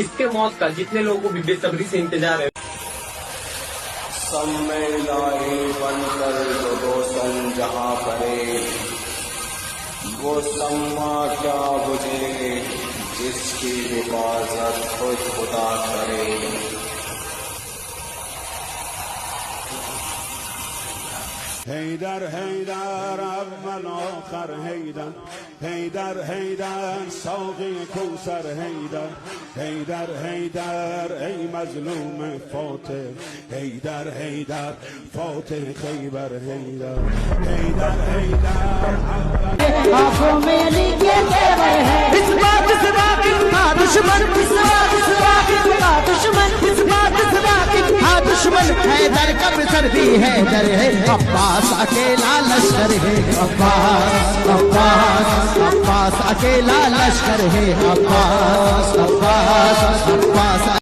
इसके मौत का जितने लोगों को भी बेसब्री से इंतजार है। सम्मेलाए बनकर जो रोशन जहाँ करे, वो सम्मा क्या बुझे जिसकी हिफाजत खुद खुदा करे। حیدر حیدر اول آخر حیدر حیدر حیدر ساقی کوثر حیدر حیدر حیدر ای مظلوم فاتح حیدر حیدر فاتح خیبر حیدر حیدر حیدر आंखों में लीजिए तेवर है इस बात का दुश्मन इस बात का दुश्मन इस बात का दुश्मन हैदर का सर भी हैदर है अब्बास अकेला लश्कर है अब्बास अब्बास अब्बास अकेला लश्कर है अब्बास अब्बास अब्बास